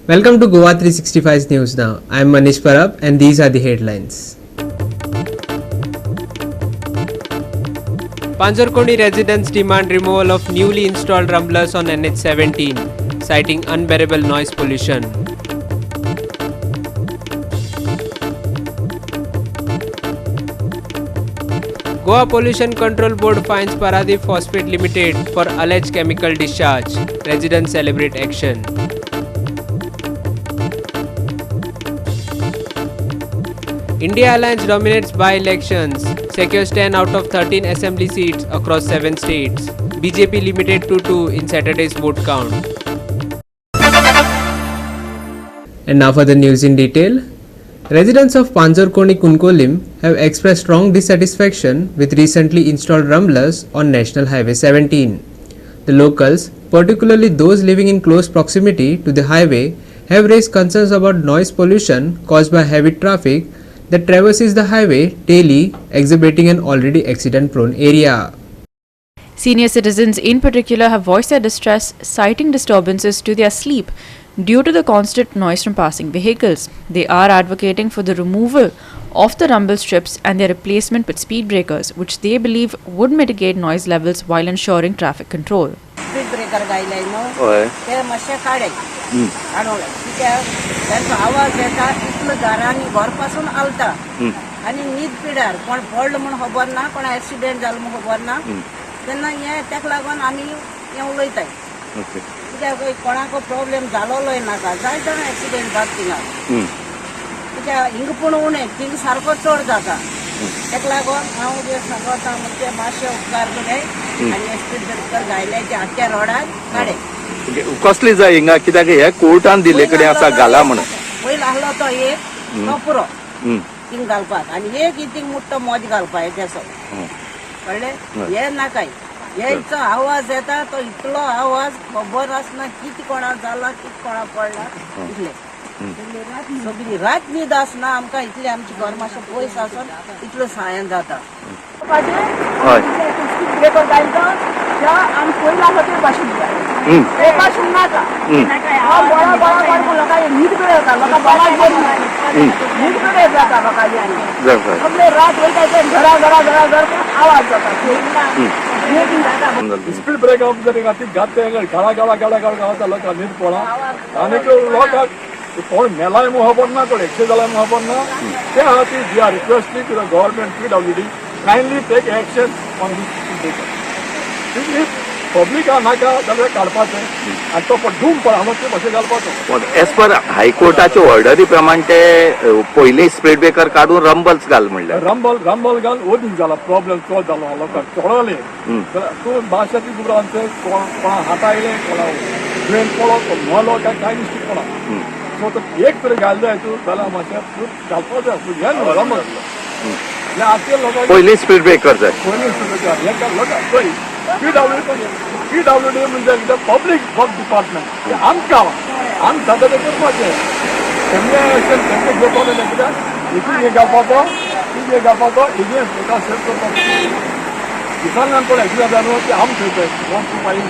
Welcome to Goa 365's News Now. I am Manish Parab and these are the headlines. Panjarkoni residents demand removal of newly installed rumblers on NH17, citing unbearable noise pollution. Goa Pollution Control Board fines Paradip Phosphate Limited for alleged chemical discharge. Residents celebrate action. India Alliance dominates by-elections, secures 10 out of 13 assembly seats across 7 states. BJP limited to 2 in Saturday's vote count. And now for the news in detail. Residents of Panjarkoni Kunkolim have expressed strong dissatisfaction with recently installed rumblers on National Highway 17. The locals, particularly those living in close proximity to the highway, have raised concerns about noise pollution caused by heavy traffic that traverses the highway daily, exhibiting an already accident-prone area. Senior citizens in particular have voiced their distress, citing disturbances to their sleep due to the constant noise from passing vehicles. They are advocating for the removal of the rumble strips and their replacement with speed breakers, which they believe would mitigate noise levels while ensuring traffic control. Speed breaker गायलाय नो ते मातशे काडे काडोले कित्याक त्यांचो आवाज येता इतलो दारांनी घर पासून आलता आनी न्हीद पिड्यार कोण पडलो म्हण खबर ना कोण एक्सिडेंट जालो म्हण खबर ना तेन्ना हे तेका लागून आमी हे उलयताय कित्याक कोणाको प्रॉब्लेम जालोय नाका जाय जाणां एक्सिडेंट जाता थिंगा कित्याक हिंग पूण उणें थिंग सारको चड जाता तेका लागून हांव जे सांगता म्हणजे मातशे उपकार केले आनी स्पीड ब्रेकर गायले जे आख्या रोडार काडे कसली जाय हिंगा कित्याक हे कोर्टान दिले कडेन आसा घाला म्हणून पयलो आहलो तो एक तो पुरो थिंग घालपाक आनी एक थिंग मोठो मोज घालपाक तेसो कळ्ळें हे नाकाय हेचो आवाज येता तो इतलो आवाज खबर आसना कितें कोणा जाला कितें कोणा पडला इतले सगळी रात न्हीद आसना आमकां इतले आमचे घर मातशें पयस आसून इतलो सायन जाता ब्रेकर घालता आमी पयलो आसा ते भाशेन ते भाशेन नाका बळा बळा बळा लोकां न्हीद कडेन येता लोकां बळा बरी न्हीद कडेन जाता लोकांनी आनी सगळे रात वयता ते घरा घरा घरा घर आवाज जाता स्पीड ब्रेक जर घाते गाळा गाळा गाळा गाळा गाळा लोक न्हीद पडा आनी लोकांक कोण मेलाय म्हूण खबर ना कोण एक्सिडेंट जालाय म्हूण खबर ना ते खातीर we are requesting to the government PWD kindly take action on this breaker public नाका जाल्यार काडपाचें आनी तो धूम पड हांव ते मातशें घालपाचो एज पर हायकोर्टाच्या ऑर्डरी प्रमाण ते पयलीं स्पीड ब्रेकर काडून रंबल्स घाल म्हणल्यार रंबल घाल ओदीक जाला प्रॉब्लेम तो जालो लोकांक चोडले तूं भाशाची दुरांचे कोणा हाता आयले कोणा ब्रेन पडलो तो मोलो काय दिसता कोणा सो तो एक तरी घाल जाय तूं जाल्यार मातशें घालपाचें हें न्हू रंबल हे आतां लोकांक पयलीं स्पीड ब्रेकर जाय पयलीं स्पीड ब्रेकर हे लोकांक पळय PWD म्हणजे पब्लीक वर्क डिपार्टमेंट आमकां आमी सद्या ते करपाचें तेंगे घेवपाचें कित्याक इतली हे घालपाचो हे घालपाचो हेजे एका सेव करपाचो दिसांनी कोण एक्सिडेंट जालो ते आमी थंयचो one two five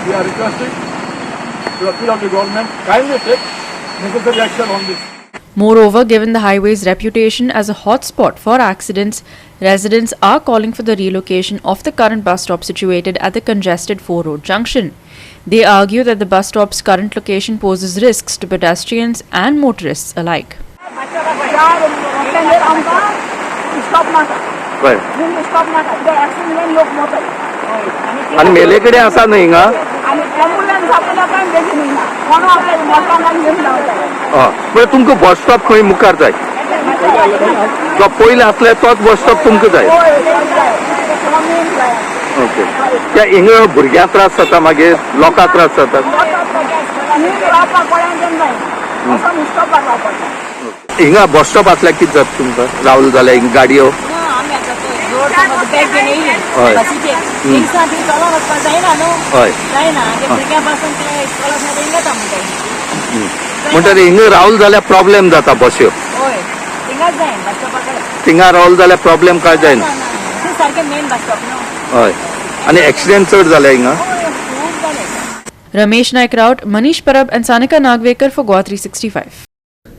we are requesting to the PWD government kindly take necessary action on this. Moreover, given the highway's reputation as a hotspot for accidents, residents are calling for the relocation of the current bus stop situated at the congested 4 Road junction. They argue that the bus stop's current location poses risks to pedestrians and motorists alike. आणि मेले कडेन आसा न्हय हिंगा पण तुमकां bus stop खंय मुखार जाय तो पयलीं आसले तोच बस स्टॉप तुमकां जाय ओके त्या हिंगा भुरग्यांक त्रास जाता मागीर लोकांक त्रास जाता हिंगा बस स्टॉप आसल्यार कितें जाता तुमकां रावल जाल्यार हिंगा गाडयो म्हणटरी हिंगा रावल जाल्यार प्रॉब्लेम जाता बस्यो थिंगा रावल जाल्यार प्रॉब्लेम काय जायना हय आनी एक्सिडेंट चड जाले हिंगा Ramesh Naik Raut, Manish Parab and Sanika Nagvekar for Goa 365.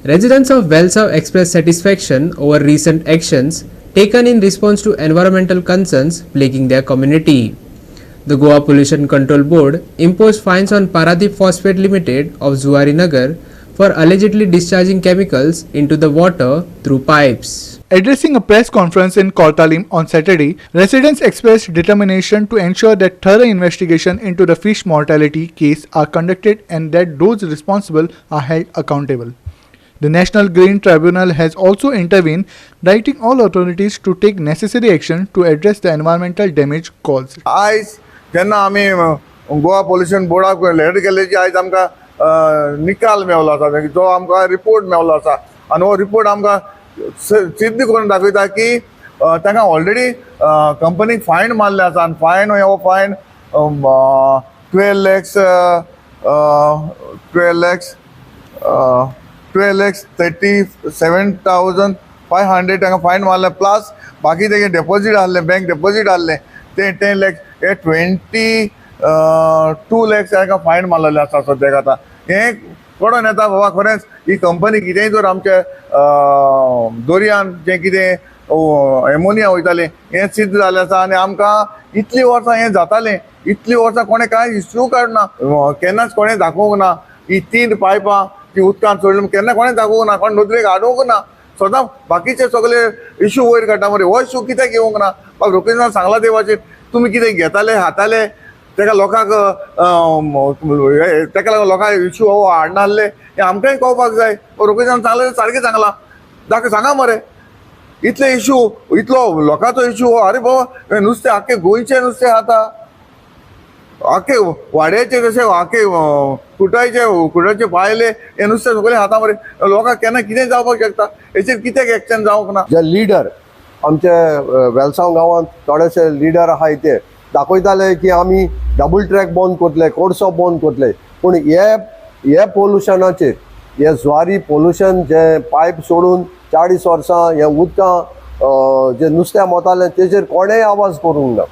Residents of Wales have expressed satisfaction over recent actions taken in response to environmental concerns plaguing their community. The Goa Pollution Control Board imposed fines on Paradip Phosphate Limited of Zuari Nagar for allegedly discharging chemicals into the water through pipes. Addressing a press conference in Kottalim on Saturday, residents expressed determination to ensure that thorough investigation into the fish mortality case are conducted and that those responsible are held accountable. The National Green Tribunal has also intervened, directing all authorities to take necessary action to address the environmental damage caused. आयज जेन्ना आमी Goa pollution बोर्डाक letter केल्ल्याची आयज आमकां निकाल मेवलो आसा जो आमकां रिपोर्ट मेवलो आसा आनी हो रिपोर्ट आमकां सिद्ध करून दाखयता की तांकां ऑलरेडी कंपनीक फायन मारले आसा आनी फायन हो फायन 12,37,500 तांकां फायन मारले प्लस बाकी तेगे डेपॉजीट आहले बँक डेपॉजीट आहले ते 10 lakhs हे 22 lakhs तांकां फायन मारलेले आसा सद्याक आतां हें कळोन येता बाबा खरेंच ही कंपनी कितेंय जर आमच्या दर्यान जें कितें एमोनिया वयतालें हें सिद्ध जालें आसा आनी आमकां इतलीं वर्सां हें जातालें इतलीं वर्सां कोणें कांय इश्यू काडना केन्नाच कोणें दाखोवंक ना ही 3 पायपां ती उदकांत सोडली केन्ना कोणें दाखोवंक ना कोण नदरेक हाडूंक ना सदां बाकीचे सगळे इश्यू वयर काडटा मरे हो इश्यू कित्याक घेवंक ना म्हाका रोखडेंच सांगला ते वाचेर तुमी कितें घेताले हाताले तेका लोकांक तेका लागून लोकांक इश्यू हो हाडनासले हें आमकांय कळपाक जाय रोखडेंच सांगलें सारकें सांगलां सांगा मरे इतले इश्यू इतलो लोकांचो इश्यू हो अरे बाबा नुस्तें आख्खें गोंयचें नुस्तें खाता आख्खे वाड्याचे जशें आख्खे कुटायचे भायले हे नुस्तें सगळें खाता मरे लोकांक केन्ना कितें जावपाक शकता हेचेर कित्याक एक्शन जावंक ना जे लिडर आमचे वेलसांव गांवांत थोडेशे लिडर आहाय ते दाखयताले की आमी डबल ट्रॅक बंद करतले कोर्सो बंद करतले पूण हे पोल्युशनाचेर हे ज्वारी पोल्युशन जे पायप सोडून 40 वर्सां हे उदकां जे नुस्तें मोतालें तेजेर कोणेय आवाज करूंक ना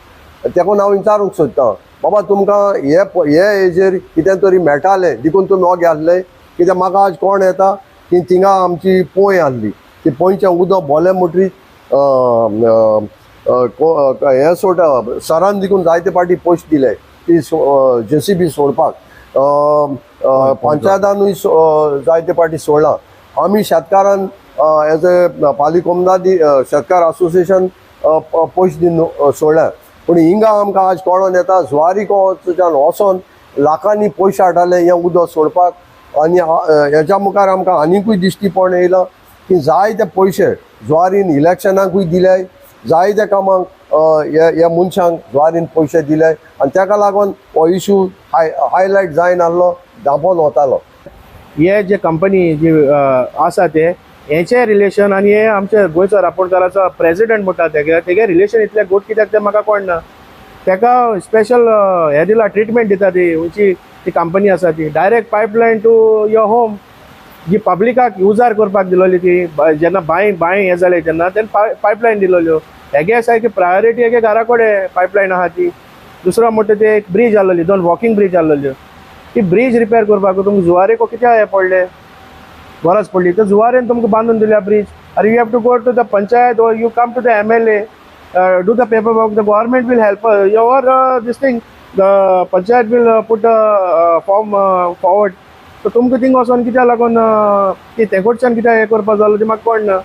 देखून हांव विचारूंक सोदतां बाबा तुमकां हे हेजेर कितें तरी मेळटालें देखून तुमी हो घेतले कित्याक म्हाका आज कोण येता की थिंगा आमची पोंय आहली ती पोंयचें उदक बोले मुटरी हे सोड सरान देखून जायते फाटी पयशे दिले ती JCB सोडपाक पंचायतानूय जायते फाटी सोडलां आमी शेतकारान एज ए पालिकोमदादी शेतकार असोसिएशन पयशे दिन सोडल्या पूण हिंगा आमकां आज कळोन येता ज्वारी कोच्यान वचोन लाखांनी पयशे हाडटाले हें उदक सोडपाक आनी हेच्या मुखार आमकां आनिकूय दिश्टी पडून येयला की जायते पयशे ज्वारीन इलेक्शनाकूय दिले जायते कामांक हे मनशांक ज्वारीन पयशे दिले आनी ताका लागून हो इश्यू हायलायट जायन आहलो धांपोन वतालो हे जे कंपनी जी आसा ते हेचे रिलेशन आनी हे आमचे गोंयचो रापणकाराचो प्रेसिडेंट म्हणटा तेगे रिलेशन इतले गुड कित्याक ते म्हाका कळना तेका स्पेशल हे दिला ट्रिटमेंट दिता ती खंयची ती कंपनी आसा ती direct pipeline to your home जी पब्लिकाक युजार करपाक दिलोली ती जेन्ना बांय हे जाले तेन्ना तेन्ना पायपलायन दिलोल्यो हेगे सारकी प्रायोरिटी हेगे घरा कडेन पायपलायन आहा ती दुसरो म्हणटा ते एक ब्रीज आहलोली 2 वॉकिंग ब्रीज आहलोल्यो ती ब्रीज रिपेर करपाक तुमकां जुवारेको कित्याक हे पडले गरज पडली तर जुवारेन तुमकां बांदून दिल्या bridge are you have to go to the panchayat or you come to the MLA do the paper work the government will help your this thing the panchayat will put form forward so तुमकां thing वचोन कित्याक लागून ती तेकडच्यान कित्याक हे करपाक जालो ती म्हाका कळना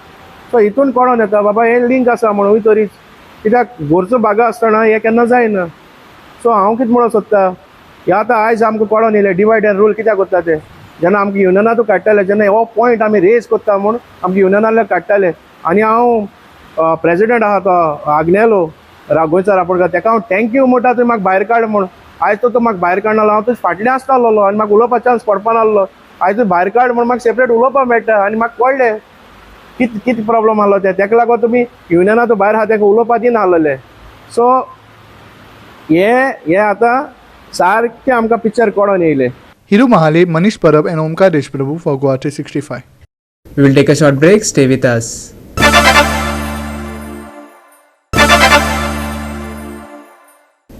सो हितून कळोन येता बाबा हे लिंक आसा म्हणून तरीच कित्याक गोरचो बागा आसतना हे केन्ना जायना सो हांव कितें म्हणून सोदता हे आतां आयज आमकां कळोन येयलें डिवायड एंड रूल कित्याक करता ते जेन्ना आमकां युनियनातूय काडटाले जेन्ना हो पॉयंट आमी रेज करता म्हूण आमकां युनियनातले काडटाले आनी हांव प्रेसिडेंट आहा तो आग्नेलो गोंयचो रापणकार तेका हांव थँक्यू म्हणटा तुवें म्हाका भायर काड म्हूण आयज तो म्हाका भायर काडनालो हांव तुजे फाटलें आसतालो आनी म्हाका उलोवपाक चान्स पडपा नासलो आयज तूं भायर काड म्हूण म्हाका सेपरेट उलोवपाक मेळटा आनी म्हाका कळ्ळें कितें प्रॉब्लम आहलो ते तेका लागून तुमी युनियनातूय भायर आहा तेका उलोवपाक दिनासलें सो हे आतां सारकें आमकां पिक्चर कळोन येयलें Hiru Mahale, Manish Parab and Omkar Deshprabhu for Goa 365. We will take a short break. Stay with us.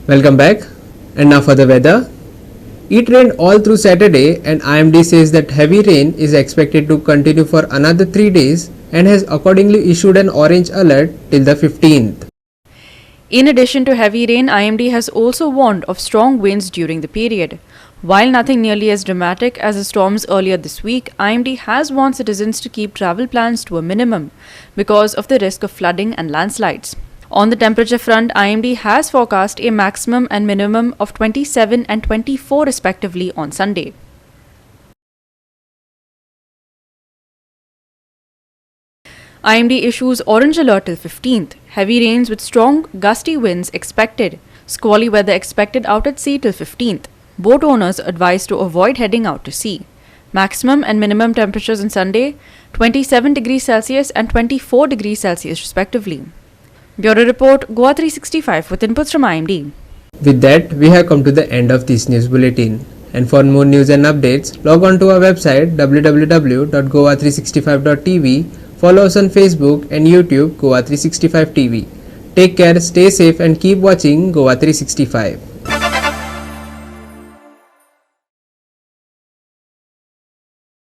Welcome back. And now for the weather. It rained all through Saturday, and IMD says that heavy rain is expected to continue for another 3 days and has accordingly issued an orange alert till the 15th. In addition to heavy rain, IMD has also warned of strong winds during the period. While nothing nearly as dramatic as the storms earlier this week, IMD has warned citizens to keep travel plans to a minimum because of the risk of flooding and landslides. On the temperature front, IMD has forecast a maximum and minimum of 27 and 24 respectively on Sunday. IMD issues orange alert till 15th. Heavy rains with strong gusty winds expected. Squally weather expected out at sea till 15th. Boat owners advised to avoid heading out to sea. Maximum and minimum temperatures on Sunday 27 degrees Celsius and 24 degrees Celsius respectively. Bureau Report, Goa 365 with inputs from IMD. With that, we have come to the end of this news bulletin. And for more news and updates, log on to our website www.goa365.tv. Follow us on Facebook and YouTube Goa 365 TV. Take care, stay safe and keep watching Goa 365.